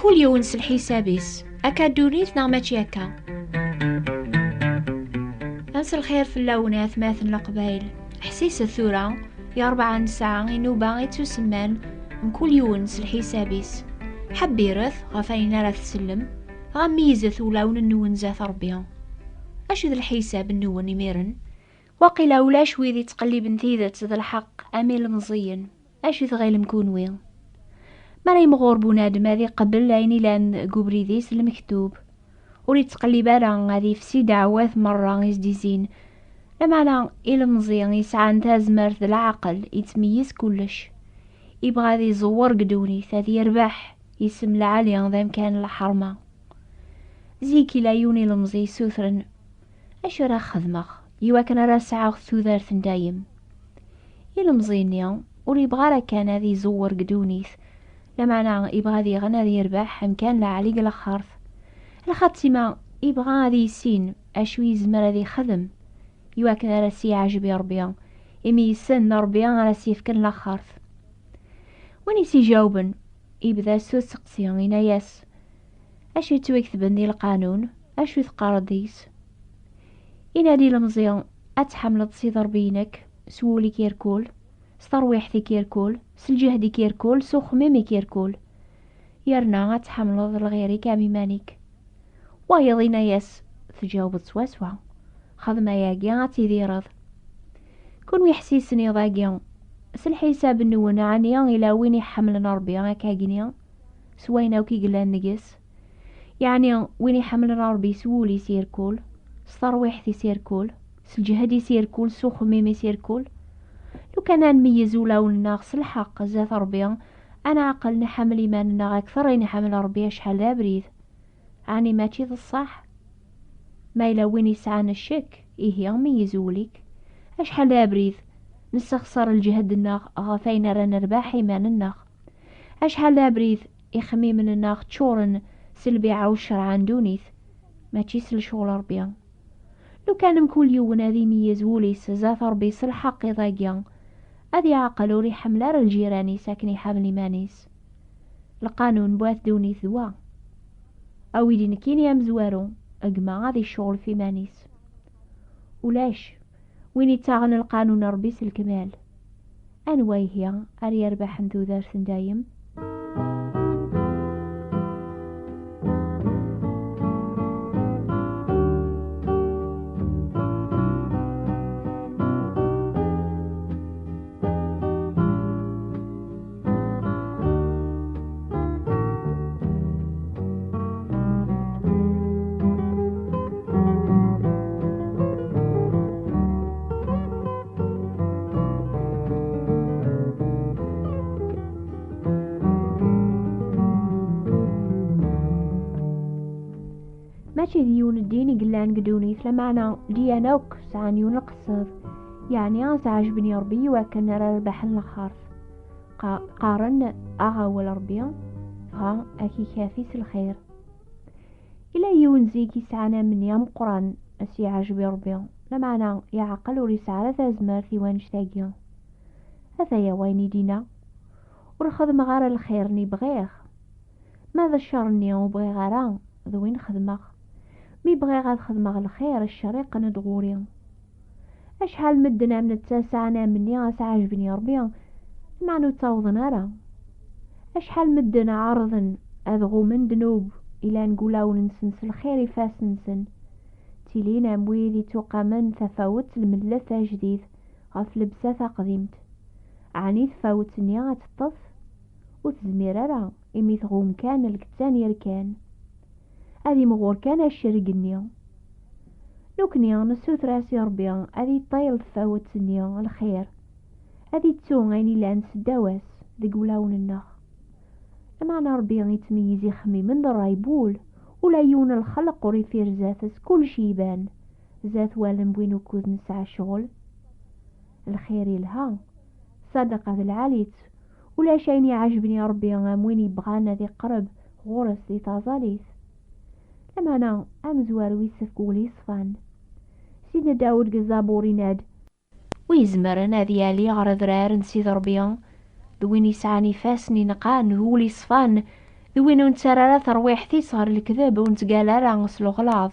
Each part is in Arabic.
كل يونس الحسابيس أكا دونيت نا ماشي هكا. أمس الخير في اللونات ماثن القبايل حسيس الثورة يا 4 ساعة إنوبا يتسمان من كل يونس الحسابيس حبيرث غفاينا راه تسلم غميزث ولون النون زاث ربيا أش ذا الحساب النون يميرن وقيلا ولاش ويدي تقلب نتيذة ذا الحق أميل مزين أش ذغيل مكون وين ماني مغور بنادم هذي قبل عيني لان قبريديس المكتوب وريد تقلب على غادي في سي دعوات مرة يزديزين لمعنى إلا مزيان يسعى نتاز مرث العقل يتميز كلش يبغى ذي زور قدوني ثاثي يربح يسم العالي ذا مكان الحرمة زيكي لايوني المزي سوثرن اش راه خدمخ يوا كان راه ساعة ثوثارث دايم إلا مزينيا وري يبغى راه كان هذي زور قدونيث لمعنى يبغى ذي غنى ذي يربح مكان لعليق الخرث الخاتمة يبغى ذي يسين أشوي زمر ذي خدم يوا كان راسي عجبي ربيا إمي يسن ربيا راسي فكن لخرث وين يسي جاوبن يبدا سو سقسيان يناياس أشو تويكتبن دي القانون أشو ثقارديس ينادي المزيان أتحمل تصيدر بينك سولي كيركول سترويحتي كيركول سلجهدي كيركول سخميمي كيركول يرنا أتحمل الغيري كامي مانيك ويضينا ياس تجاوب سواسوا خدمة ياقيا تيديرض كون ويحسيسني ضاقيا سالحساب النون عنيا إلا وين يحمل ربيا كاقنيا سوينا وكي قلان نقس يعني وين يحمل ربي سولي سيركول سترويحتي سيركول سلجهدي سيركول سخميمي سيركول لو كان نميزو لون ناقص الحق زات ربيا انا عقل نحمل ايماننا اكثر نحمل ربيا شحال لا بريد عني ماشي ذا الصح ما إلا وين يسعان الشك إيه ميزوليك أشحال لا بريد نستخسر الجهد الناغ غفاينا راه نرباح ايمان الناغ أشحال لا بريد يخمي من الناغ تشورن سلبي عوشر عن دونيث ماشي سل شغل ربيا لو كان مكل يوم هذي ميزوليس زات ربي الحق ضاقيا أذي عقل وري حملار الجيراني ساكني حامل مانيس القانون بواث دوني ثوا أو يدي نكيني يا مزوارو أجمع هذي الشغل في مانيس ولاش وين يتاغن القانون ربيس الكمال أنواي هي أري يربح انتو دارس دايم ماشي ديون الدين قلان قدوني لمعنى ديانوك سعنيون القصر يعني عجبني ربي وكان ربح الخرف قارن أغا والربيع ها أكي كافيس الخير إلا يونزيكي سعنا من يام قران أسي عجبي ربيع لمعنى يعقل ورسالة ذازمار ثوان شتاقيا هذا يا ويني دينا ورخذ مغار الخير نبغيخ ماذا الشر وبغي غارا ذوين خدمخ مي بغي غاد خدمة الخير الشريق ندغوري أشحال مدنا من التاسعنا مني عجبني ربيا معنو تاوضنا راه أشحال مدنا عرضا أذغو من دنوب إلا نقولاو ننسنس الخير فاس نسن تيلينا مويدي توقع من تفاوت الملة جديد غف لبسة قديمت عني تفاوت نيا تطف وتزمير راه إمي تغوم كان الكتان يركان هذي مغور كان الشرق النيا لو كنيا نسوت راسي ربيا هذي طايل تفاوت نيا الخير هذي تسون عيني لانس دواس ذي قولاون النخ لما ربيا يتميز يخمي من الرايبول ولا يون الخلق وريفير ذاتس كل شي يبان ذات والم بوينو كود نسعى شغل الخير يلها صدقة ذي العاليت ولا شيء يعجبني ربيا وين يبغانا ذي قرب غورس ذي تازاليث لما أنا أمزوار ويسف قولي صفان سيدنا داود قزابوري ناد ويزمرنا ديالي غرض رار نسيد ربيا ذوين يسعاني فاسني نقان هولي صفان ذوين نتسرى ترويحتي صار الكذب ونتقال راه نصلو غلاظ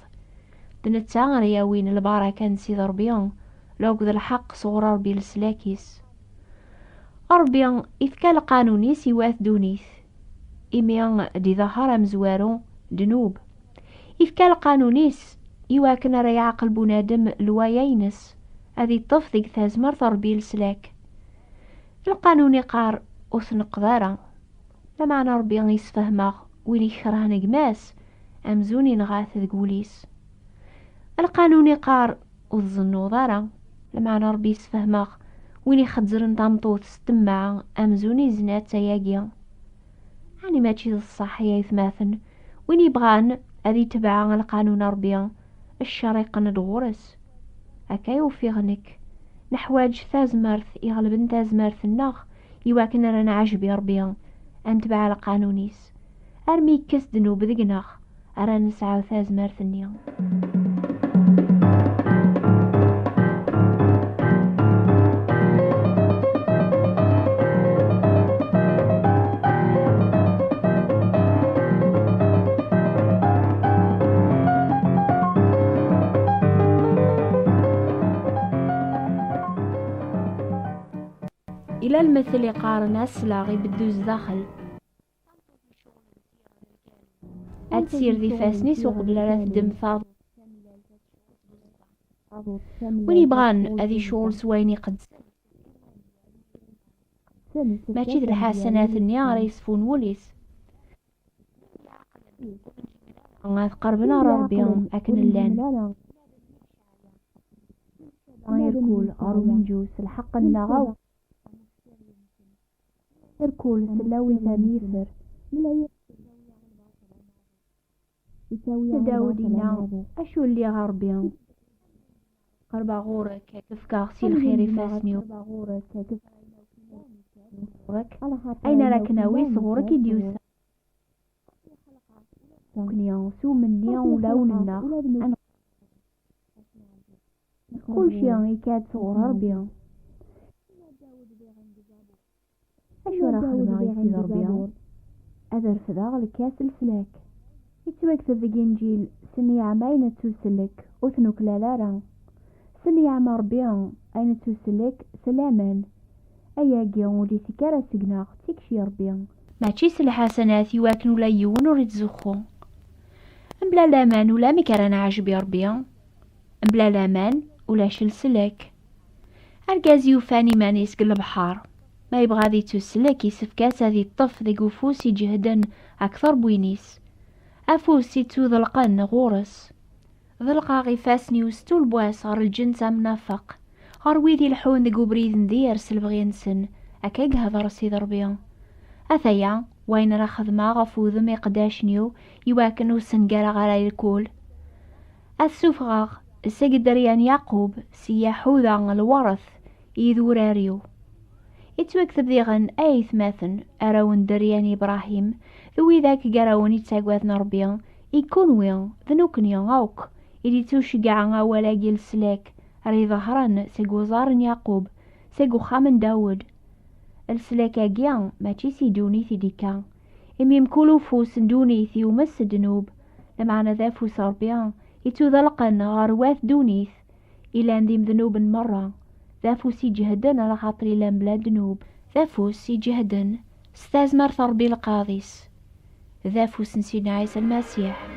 دنتا رياوين البركة نسيد ربيان لو قد الحق صغر ربي لسلاكيس ربيان إذكا القانوني سوات دونيث إميان دي ظهر مزوارو دنوب إذكا القانونيس يواكن راه يعقل بنادم الوايينس هذه الطف ديك تازمر تربي لسلاك القانوني قار وثنقدارا لا معنى ربي يسفهمه وين يكره نقماس أمزوني نغاث ذقوليس القانوني قار وظنو ضارا لا معنى ربي يسفهمه وين يخدزر نطمطوط ستمع أمزوني زنات تياقيا يعني ماشي الصحية يثماثن وين يبغان أذي تبع القانون ربيا الشريق ندغورس هكا يوفيغنك نحواج ثازمرث يغلبن ثازمرث النغ يواكن رانا عجبي ربيا أنتبع القانونيس أرمي كس دنوب ذقنغ أرى نسعى ثازمرث النيا إلى المثل يقارن السلاغي بدوز داخل أتسير ذي فاسني سوق بلارات دم ثاض وين يبغان أذي شغل سويني قد ماشي ذي الحسنات النيار يصفون وليس غاث قربنا ربيهم أكن اللان غير كول أرو من جوس الحق النغاو يركول سلاوي ثاني يسر تداودينا أشو اللي غربيان قربا غورك كيف كاغسي الخير يفاسنيو أين راكناوي صغورك يديوسا كنيا سو مني ولوننا أنا كل شيء يكاد صغور ربيان أشو راه خدمة يسيد ربيان أدر فداغ الكاس الفلاك يتوكتب ذي إنجيل سني عام أين توسلك وثنوك لالارا سني عام ربيان أين توسلك سلاما أيا قيوم ولي سكارة سقناغ تكشي ربيان ماشي سلحسنات يواكن ولا يون وريد زخو بلا لامان ولا مكرانا عجبي ربيان بلا لامان ولا شلسلك أرقاز يوفاني مانيس قل بحار ما يبغى ذي تسلك يسفكاس هذي الطف ذي قفوس يجهدن أكثر بوينيس أفوسي تو ذلقن غورس ذلقا غفاسني وستو البواس غر الجنس منافق غر ويدي الحون ذي قبريد ذير سلبغينسن أكاق هذا رسيد ربيان أثيا وين راخذ ما غفو ذمي قداشنيو يواكنو سنقارا غراي الكول السفغاغ السقدريان يعقوب سياحو ذا الورث يذوراريو يتوكتب ذيغن أي ثماثن أراون دريان إبراهيم ذوي ذاك قراون يتساقواتنا ربيان يكون وين ذنوكنيا غاوك إلي توشقع ولا جيل سلاك ري ظهران سيقو زارن يعقوب سيقو خامن داود السلاكا قيان ماشي سيدوني ثديكا إمي مكولو فوس دونيث يومس دنوب لمعنى ذا فوس ربيان يتو ذلقن غارواث دونيث إلا نديم ذنوب مرة ذافوس يجهدن على خاطر لام بلا ذنوب ذافوس يجهدن استازمر ثربي القاضيس ذافوس نسينا عيسى المسيح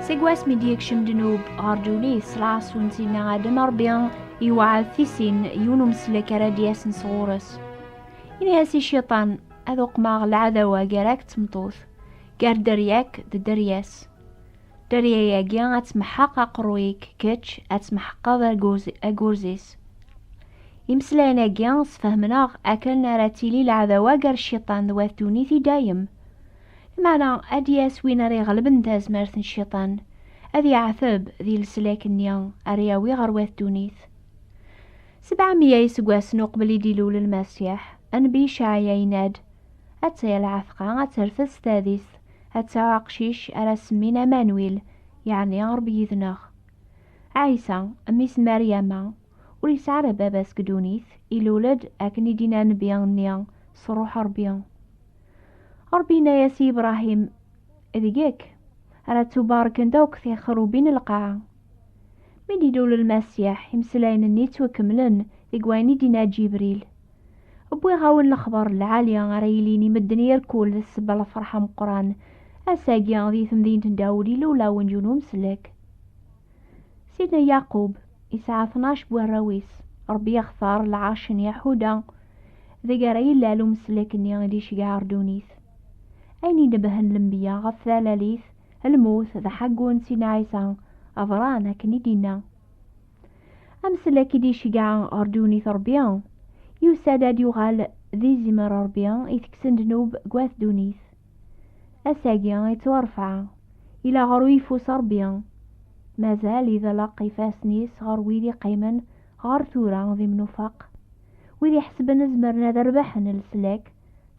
سيقواس مديك شمدنوب غاردوني سلاس ونسينا غادم ربيان يوعد ثيسين يونو مسلك رادياس نصغورس. إني هاسي الشيطان أذوق ماغ العداوة قراك تمطوث قار درياك درياس دريا ياقيان أتمحق أقرويك كتش أتمحق أقورزيس يمسلين ياقيان سفهمناغ أكلنا راتيلي العداوة قار الشيطان ذوات دونيثي دايم. المعنى أدياس وين ري غلبن داز مارثن الشيطان أذي عثب ذي السلاك النيان أرياوي غروات دونيث. 700 يسقواس نقبل يديلول المسيح أنبي شاعي يناد أتسا العثقة أترفس ثالث أتسا عقشيش أرسمين مانويل يعني غربي يذنغ عيسى أميس مريم وليس على باباس قدونيث إلولد أكني دينا نبيان نيان صروح ربينا ياسي إبراهيم ذيك أرى تبارك دوك في خروبين القاعة من يدول المسيح يمسلين النيت وكملن إقواني دينا جبريل أبوي غاون الأخبار العالية غريليني مدني يركول السبة لفرحة مقران أساقيان ذي ثمذين تنداولي لولا ونجونو مسلك. سيدنا يعقوب يسعى 12 بوراويس ربي يختار العاشن يحودا ذي قريل لالو مسلك اني غدي شقع ردونيث أيني نبهن الانبياء غف ثلاليث الموت ذا حقون سينا عيسى أفرانا كني دينا أمسلك دي شقع أردونيث ربيان يسادد يغال ذي زمر ربيان يتكسن دنوب قواث دونيث أساقيان يتورفع إلى غرويفو صربيان مازال إذا لقي فاسنيس غروي ذي قيمن غار ثورا ذي منفق وذي حسبن زمرنا ذربحن السلاك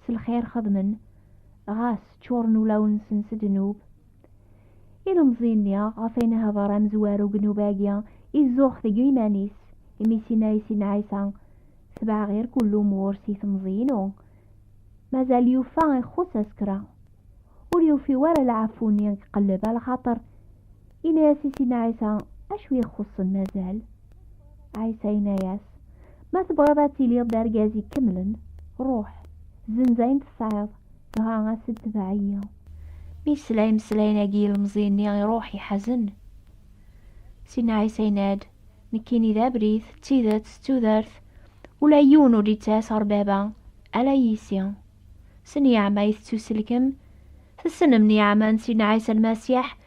سالخير خدمن غاس تشورنو لون سنس دنوب إلى مزينيا غفينها ضرام زوارو قنوباقيا إزوخ ذي قيمانيس إميسينا يسينا عيسان سبع غير كلو مورسي ثمزينو مازال يوفا يخص اسكرا وليوفي ورا العفوني قلب على خاطر إنا ياسي سينا عيسى أشوي يخص مازال عيسى يناياس ما تبغى ذاتي لي دارجازي كملن روح زنزين تصعد ها ست تبعية مسلاي ناقيل مزيني روحي حزن سينا عيسى يناد نكيني ذا بريث تيذات تودارث ولا يونو دي تاسر بابا ألا يسيا سني عما يثتوسلكم تسنم نيعما سينا عيسى المسيح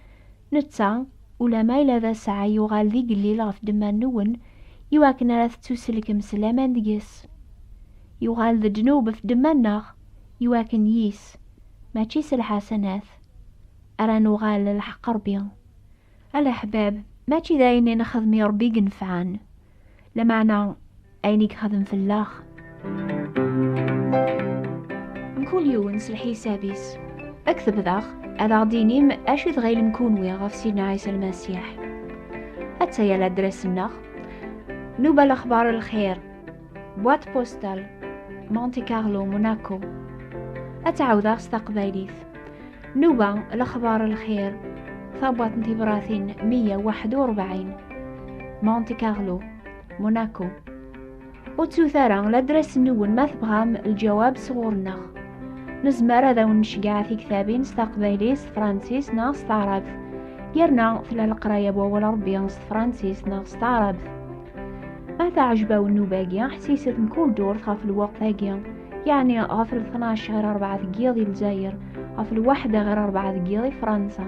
نتا ولا ما إلا ذا ساعة يغال ذي قليل غف دمان نون يواكن راث توسلكم سلامان ديس يغال ذا جنوب في دماناغ يواكن ييس ما تشيس الحسنات أرى نغال الحق ربيان الأحباب ما تشي ذايني نخدمي ربي قنفعان لمعنى أينيك خدم في اللاخ نكون يونس الحسابيس أكثب ذاخ أذا دينيم أشد غير مكونوي غف سيدنا عيسى المسيح أتسيا لادرس النخ نوبة الأخبار الخير بوات بوستال مونتي كارلو موناكو أتعود استقباليث نوبة الأخبار الخير ثابوات انتبراثين 141 مونتي كارلو موناكو وتوثارا لادرس نون ما تبغام الجواب صغورنا نزمر هذا ونشقع في كتابين استقباليس فرانسيس ناس تعرب يرنا في القراية بوال ربيان فرانسيس ناس تعرب ما تعجبه النوباقيا حسيسة مكل دور خاف الوقت هاقيا يعني غاف 12 غير 4 دقيقة ديال الجزائر غاف 1 غير 4 دقيقة فرنسا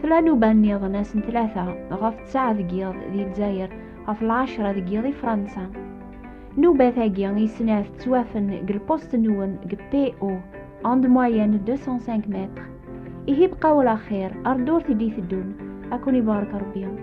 ثلا نوبان نيض ناس 3 غاف 9 دقيقة ديال الجزائر غاف 10 دقيقة فرنسا نوبة هاقيا يسناف توافن قل بوست نون قل بي او عند موين 205 متر إيه بقى ولا خير أردور تدي الدون أكوني بارك ربيان.